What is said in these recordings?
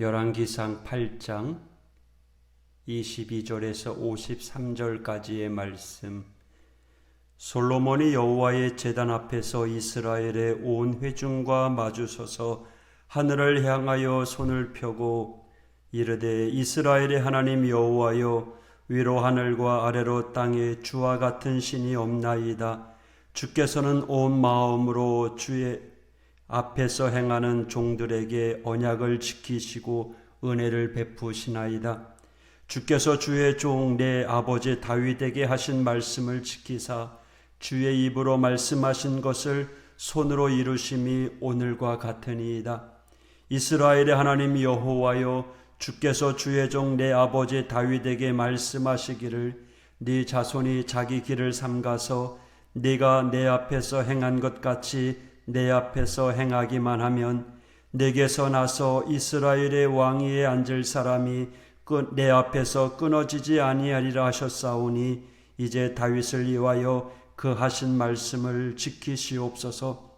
열왕기상 8장 22절에서 53절까지의 말씀. 솔로몬이 여호와의 제단 앞에서 이스라엘의 온 회중과 마주서서 하늘을 향하여 손을 펴고 이르되, 이스라엘의 하나님 여호와여, 위로 하늘과 아래로 땅에 주와 같은 신이 없나이다. 주께서는 온 마음으로 주의 앞에서 행하는 종들에게 언약을 지키시고 은혜를 베푸시나이다. 주께서 주의 종 내 아버지 다윗에게 하신 말씀을 지키사 주의 입으로 말씀하신 것을 손으로 이루심이 오늘과 같으니이다. 이스라엘의 하나님 여호와여, 주께서 주의 종 내 아버지 다윗에게 말씀하시기를, 네 자손이 자기 길을 삼가서 네가 내 앞에서 행한 것 같이 내 앞에서 행하기만 하면 내게서 나서 이스라엘의 왕위에 앉을 사람이 내 앞에서 끊어지지 아니하리라 하셨사오니, 이제 다윗을 위하여 그 하신 말씀을 지키시옵소서.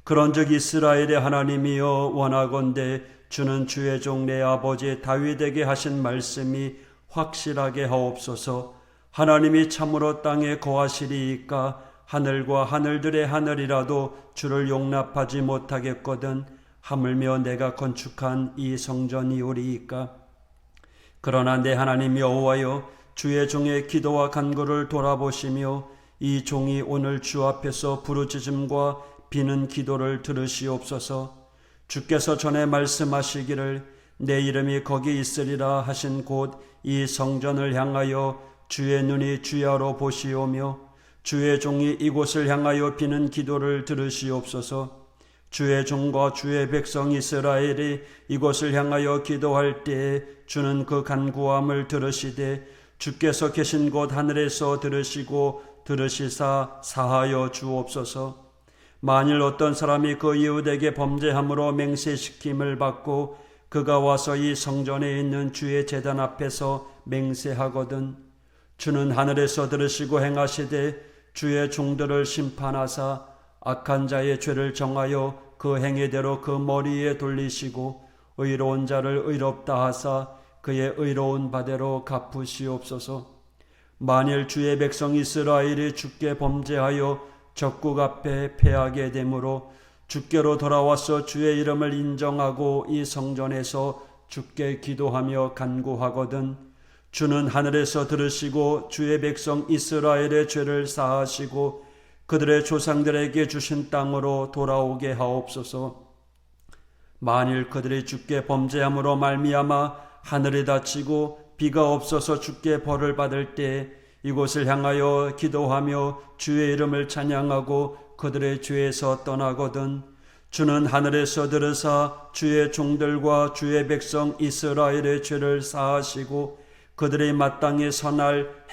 그런즉 이스라엘의 하나님이여, 원하건대 주는 주의 종 내 아버지 다윗에게 하신 말씀이 확실하게 하옵소서. 하나님이 참으로 땅에 거하시리이까 하늘과 하늘들의 하늘이라도 주를 용납하지 못하겠거든 하물며 내가 건축한 이 성전이오리이까. 그러나 내 하나님 여호와여, 주의 종의 기도와 간구를 돌아보시며 이 종이 오늘 주 앞에서 부르짖음과 비는 기도를 들으시옵소서. 주께서 전에 말씀하시기를 내 이름이 거기 있으리라 하신 곳 이 성전을 향하여 주의 눈이 주야로 보시오며 주의 종이 이곳을 향하여 비는 기도를 들으시옵소서. 주의 종과 주의 백성 이스라엘이 이곳을 향하여 기도할 때에 주는 그 간구함을 들으시되 주께서 계신 곳 하늘에서 들으시고 들으시사 사하여 주옵소서. 만일 어떤 사람이 그 이웃에게 범죄함으로 맹세시킴을 받고 그가 와서 이 성전에 있는 주의 제단 앞에서 맹세하거든 주는 하늘에서 들으시고 행하시되 주의 종들을 심판하사 악한 자의 죄를 정하여 그 행위대로 그 머리에 돌리시고 의로운 자를 의롭다 하사 그의 의로운 바대로 갚으시옵소서. 만일 주의 백성 이스라엘이 주께 범죄하여 적국 앞에 패하게 되므로 주께로 돌아와서 주의 이름을 인정하고 이 성전에서 주께 기도하며 간구하거든 주는 하늘에서 들으시고 주의 백성 이스라엘의 죄를 사하시고 그들의 조상들에게 주신 땅으로 돌아오게 하옵소서. 만일 그들이 주께 범죄함으로 말미암아 하늘이 닫히고 비가 없어서 주께 벌을 받을 때 이곳을 향하여 기도하며 주의 이름을 찬양하고 그들의 죄에서 떠나거든 주는 하늘에서 들으사 주의 종들과 주의 백성 이스라엘의 죄를 사하시고 그들이 마땅히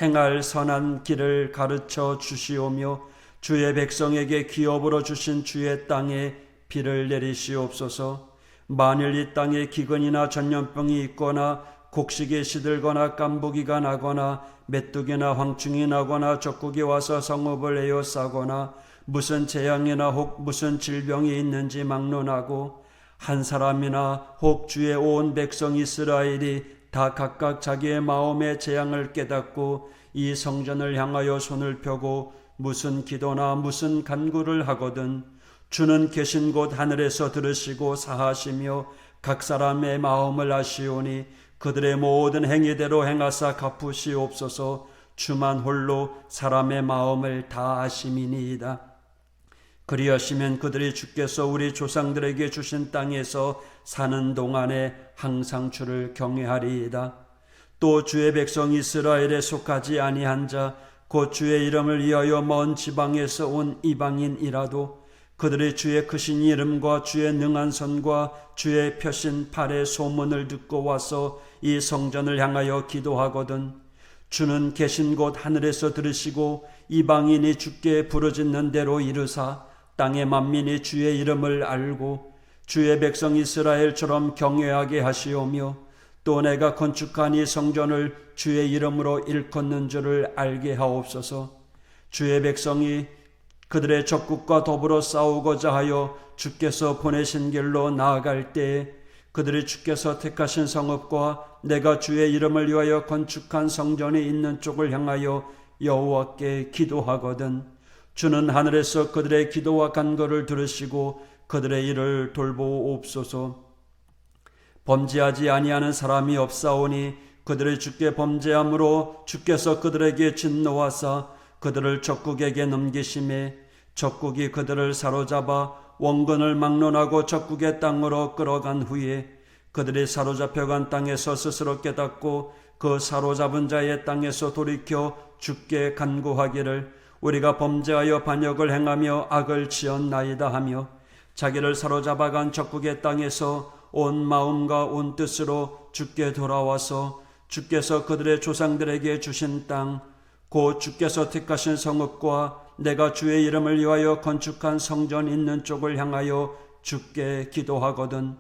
행할 선한 길을 가르쳐 주시오며 주의 백성에게 기업으로 주신 주의 땅에 비를 내리시옵소서. 만일 이 땅에 기근이나 전염병이 있거나 곡식이 시들거나 깐부기가 나거나 메뚜기나 황충이 나거나 적국이 와서 성읍을 에워싸거나 무슨 재앙이나 혹 무슨 질병이 있는지 막론하고 한 사람이나 혹 주의 온 백성 이스라엘이 다 각각 자기의 마음의 재앙을 깨닫고 이 성전을 향하여 손을 펴고 무슨 기도나 무슨 간구를 하거든 주는 계신 곳 하늘에서 들으시고 사하시며 각 사람의 마음을 아시오니 그들의 모든 행위대로 행하사 갚으시옵소서. 주만 홀로 사람의 마음을 다 아심이니이다. 그리하시면 그들이 주께서 우리 조상들에게 주신 땅에서 사는 동안에 항상 주를 경외하리이다. 또 주의 백성 이스라엘에 속하지 아니한 자 곧 주의 이름을 위하여 먼 지방에서 온 이방인이라도 그들이 주의 크신 이름과 주의 능한 선과 주의 펴신 팔의 소문을 듣고 와서 이 성전을 향하여 기도하거든 주는 계신 곳 하늘에서 들으시고 이방인이 주께 부르짖는 대로 이르사 땅의 만민이 주의 이름을 알고 주의 백성 이스라엘처럼 경외하게 하시오며 또 내가 건축한 이 성전을 주의 이름으로 일컫는 줄을 알게 하옵소서. 주의 백성이 그들의 적국과 더불어 싸우고자 하여 주께서 보내신 길로 나아갈 때에 그들이 주께서 택하신 성읍과 내가 주의 이름을 위하여 건축한 성전이 있는 쪽을 향하여 여호와께 기도하거든 주는 하늘에서 그들의 기도와 간구를 들으시고 그들의 일을 돌보옵소서. 범죄하지 아니하는 사람이 없사오니 그들의 주께 범죄함으로 주께서 그들에게 진노하사 그들을 적국에게 넘기심에 적국이 그들을 사로잡아 원근을 막론하고 적국의 땅으로 끌어간 후에 그들이 사로잡혀간 땅에서 스스로 깨닫고 그 사로잡은 자의 땅에서 돌이켜 주께 간구하기를 우리가 범죄하여 반역을 행하며 악을 지었나이다 하며 자기를 사로잡아간 적국의 땅에서 온 마음과 온 뜻으로 주께 돌아와서 주께서 그들의 조상들에게 주신 땅 곧 주께서 택하신 성읍과 내가 주의 이름을 위하여 건축한 성전 있는 쪽을 향하여 주께 기도하거든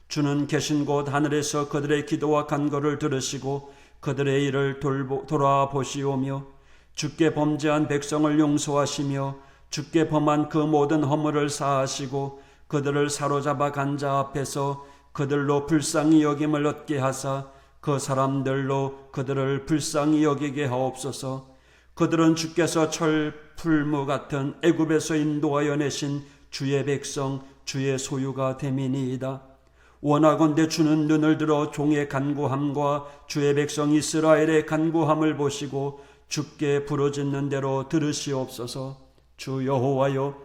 주는 계신 곳 하늘에서 그들의 기도와 간구를 들으시고 그들의 일을 돌아보시오며 주께 범죄한 백성을 용서하시며 주께 범한 그 모든 허물을 사하시고 그들을 사로잡아 간 자 앞에서 그들로 불쌍히 여김을 얻게 하사 그 사람들로 그들을 불쌍히 여기게 하옵소서. 그들은 주께서 철풀무 같은 애굽에서 인도하여 내신 주의 백성 주의 소유가 됨이니이다. 원하건대 주는 눈을 들어 종의 간구함과 주의 백성 이스라엘의 간구함을 보시고 주께 부르짖는 대로 들으시옵소서. 주 여호와여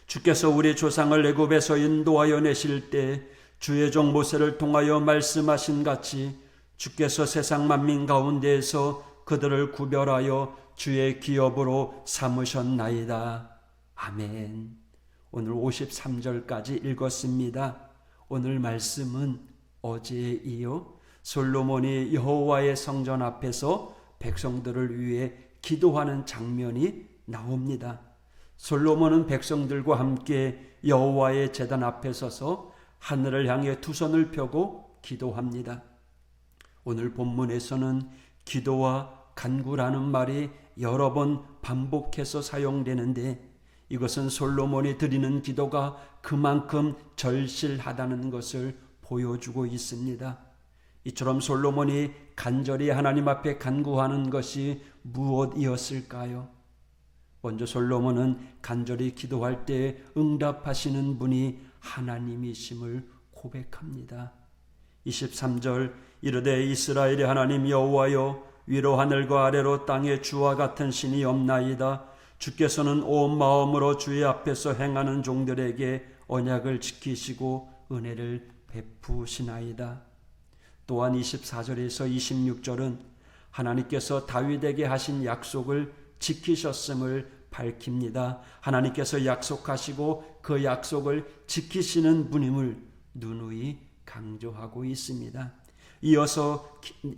주께서 우리 조상을 애굽에서 인도하여 내실 때 주의 종 모세를 통하여 말씀하신 같이 주께서 세상 만민 가운데에서 그들을 구별하여 주의 기업으로 삼으셨나이다. 아멘. 오늘 53절까지 읽었습니다. 오늘 말씀은 어제에 이어 솔로몬이 여호와의 성전 앞에서 백성들을 위해 기도하는 장면이 나옵니다. 솔로몬은 백성들과 함께 여호와의 제단 앞에 서서 하늘을 향해 두 손을 펴고 기도합니다. 오늘 본문에서는 기도와 간구라는 말이 여러 번 반복해서 사용되는데 이것은 솔로몬이 드리는 기도가 그만큼 절실하다는 것을 보여주고 있습니다. 이처럼 솔로몬이 간절히 하나님 앞에 간구하는 것이 무엇이었을까요? 먼저 솔로몬은 간절히 기도할 때 응답하시는 분이 하나님이심을 고백합니다. 23절 이르되 이스라엘의 하나님 여호와여 위로 하늘과 아래로 땅에 주와 같은 신이 없나이다. 주께서는 온 마음으로 주의 앞에서 행하는 종들에게 언약을 지키시고 은혜를 베푸시나이다. 또한 24절에서 26절은 하나님께서 다윗에게 하신 약속을 지키셨음을 밝힙니다. 하나님께서 약속하시고 그 약속을 지키시는 분임을 누누이 강조하고 있습니다.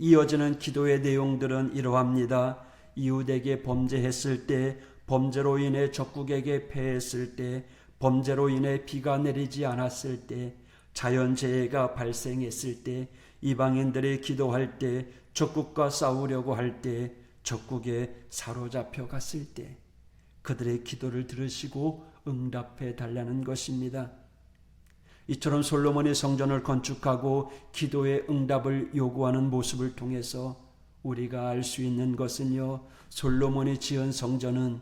이어지는 기도의 내용들은 이러합니다. 이웃에게 범죄했을 때, 범죄로 인해 적국에게 패했을 때, 범죄로 인해 비가 내리지 않았을 때, 자연재해가 발생했을 때, 이방인들이 기도할 때, 적국과 싸우려고 할 때, 적국에 사로잡혀 갔을 때 그들의 기도를 들으시고 응답해 달라는 것입니다. 이처럼 솔로몬이 성전을 건축하고 기도의 응답을 요구하는 모습을 통해서 우리가 알 수 있는 것은요, 솔로몬이 지은 성전은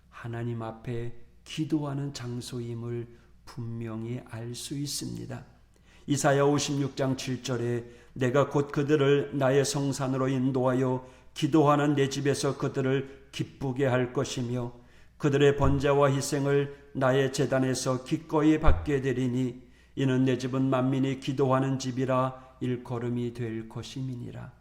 하나님 앞에 기도하는 장소임을 분명히 알 수 있습니다. 이사야 56장 7절에 내가 곧 그들을 나의 성산으로 인도하여 기도하는 내 집에서 그들을 기쁘게 할 것이며 그들의 번제와 희생을 나의 제단에서 기꺼이 받게 되리니 이는 내 집은 만민이 기도하는 집이라 일컬음이 될 것임이니라.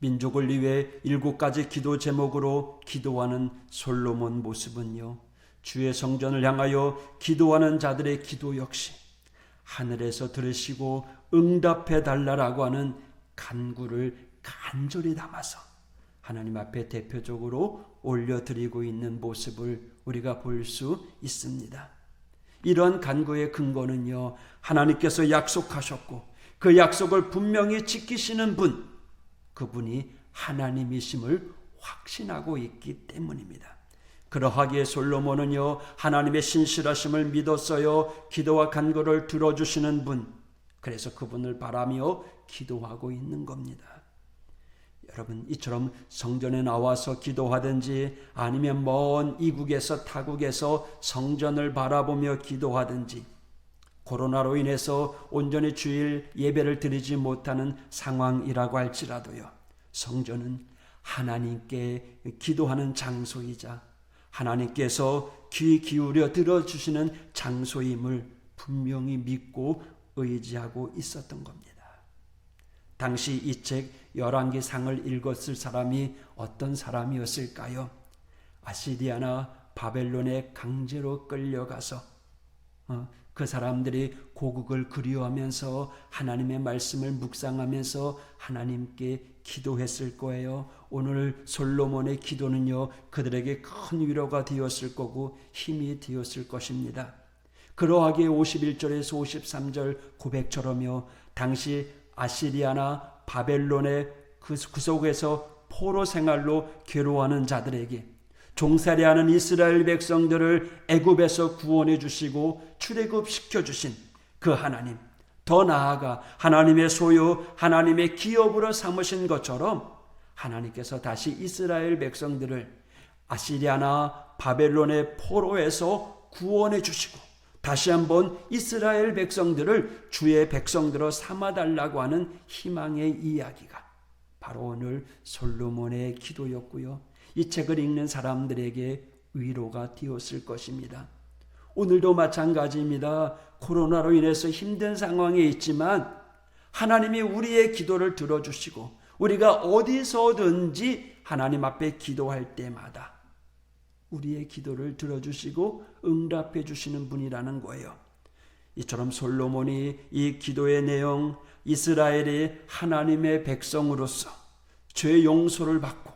민족을 위해 7가지 기도 제목으로 기도하는 솔로몬 모습은요, 주의 성전을 향하여 기도하는 자들의 기도 역시 하늘에서 들으시고 응답해 달라라고 하는 간구를 간절히 담아서 하나님 앞에 대표적으로 올려드리고 있는 모습을 우리가 볼 수 있습니다. 이러한 간구의 근거는요, 하나님께서 약속하셨고 그 약속을 분명히 지키시는 분, 그분이 하나님이심을 확신하고 있기 때문입니다. 그러하기에 솔로몬은요, 하나님의 신실하심을 믿었어요. 기도와 간구를 들어주시는 분, 그래서 그분을 바라며 기도하고 있는 겁니다. 여러분, 이처럼 성전에 나와서 기도하든지 아니면 먼 이국에서 타국에서 성전을 바라보며 기도하든지 코로나로 인해서 온전히 주일 예배를 드리지 못하는 상황이라고 할지라도요, 성전은 하나님께 기도하는 장소이자 하나님께서 귀 기울여 들어주시는 장소임을 분명히 믿고 의지하고 있었던 겁니다. 당시 이 책 열왕기상을 읽었을 사람이 어떤 사람이었을까요? 아시리아나 바벨론에 강제로 끌려가서 그 사람들이 고국을 그리워하면서 하나님의 말씀을 묵상하면서 하나님께 기도했을 거예요. 오늘 솔로몬의 기도는요, 그들에게 큰 위로가 되었을 거고 힘이 되었을 것입니다. 그러하기에 51절에서 53절 고백처럼요, 당시 아시리아나 바벨론의 그 속에서 포로 생활로 괴로워하는 자들에게 종살이하는 이스라엘 백성들을 애굽에서 구원해 주시고 출애굽시켜 주신 그 하나님, 더 나아가 하나님의 소유, 하나님의 기업으로 삼으신 것처럼 하나님께서 다시 이스라엘 백성들을 아시리아나 바벨론의 포로에서 구원해 주시고 다시 한번 이스라엘 백성들을 주의 백성들로 삼아달라고 하는 희망의 이야기가 바로 오늘 솔로몬의 기도였고요, 이 책을 읽는 사람들에게 위로가 되었을 것입니다. 오늘도 마찬가지입니다. 코로나로 인해서 힘든 상황에 있지만 하나님이 우리의 기도를 들어주시고 우리가 어디서든지 하나님 앞에 기도할 때마다 우리의 기도를 들어주시고 응답해 주시는 분이라는 거예요. 이처럼 솔로몬이 이 기도의 내용, 이스라엘이 하나님의 백성으로서 죄 용서를 받고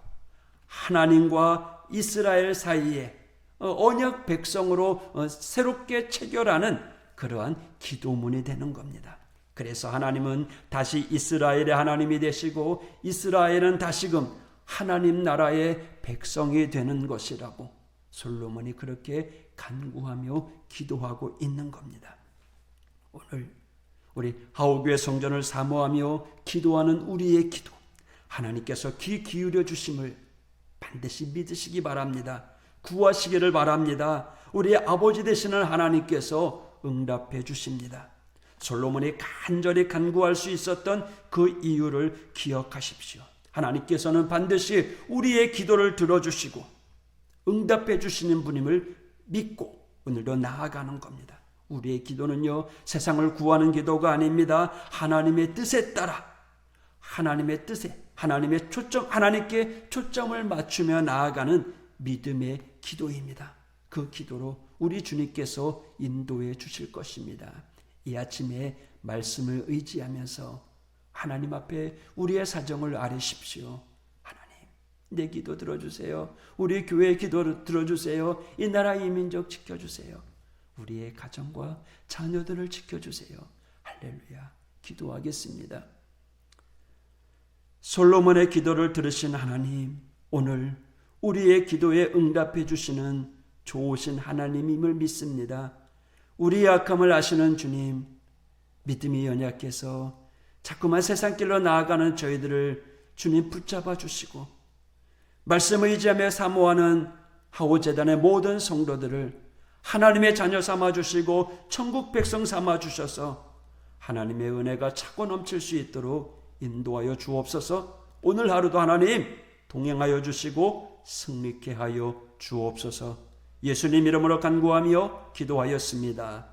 하나님과 이스라엘 사이에 언약 백성으로 새롭게 체결하는 그러한 기도문이 되는 겁니다. 그래서 하나님은 다시 이스라엘의 하나님이 되시고 이스라엘은 다시금 하나님 나라의 백성이 되는 것이라고 솔로몬이 그렇게 간구하며 기도하고 있는 겁니다. 오늘 우리 하오교회 성전을 사모하며 기도하는 우리의 기도, 하나님께서 귀 기울여 주심을 반드시 믿으시기 바랍니다. 구하시기를 바랍니다. 우리 아버지 되시는 하나님께서 응답해 주십니다. 솔로몬이 간절히 간구할 수 있었던 그 이유를 기억하십시오. 하나님께서는 반드시 우리의 기도를 들어주시고 응답해 주시는 분임을 믿고 오늘도 나아가는 겁니다. 우리의 기도는요, 세상을 구하는 기도가 아닙니다. 하나님의 뜻에 따라 하나님의 뜻에, 하나님의 초점, 하나님께 초점을 맞추며 나아가는 믿음의 기도입니다. 그 기도로 우리 주님께서 인도해 주실 것입니다. 이 아침에 말씀을 의지하면서 하나님 앞에 우리의 사정을 아뢰십시오. 하나님, 내 기도 들어주세요. 우리 교회의 기도를 들어주세요. 이 나라 이 민족 지켜주세요. 우리의 가정과 자녀들을 지켜주세요. 할렐루야. 기도하겠습니다. 솔로몬의 기도를 들으신 하나님, 오늘 우리의 기도에 응답해 주시는 좋으신 하나님임을 믿습니다. 우리의 약함을 아시는 주님, 믿음이 연약해서 자꾸만 세상길로 나아가는 저희들을 주님 붙잡아 주시고 말씀을 의지하며 사모하는 하오재단의 모든 성도들을 하나님의 자녀 삼아 주시고 천국 백성 삼아 주셔서 하나님의 은혜가 차고 넘칠 수 있도록 인도하여 주옵소서. 오늘 하루도 하나님 동행하여 주시고 승리케 하여 주옵소서. 예수님 이름으로 간구하며 기도하였습니다.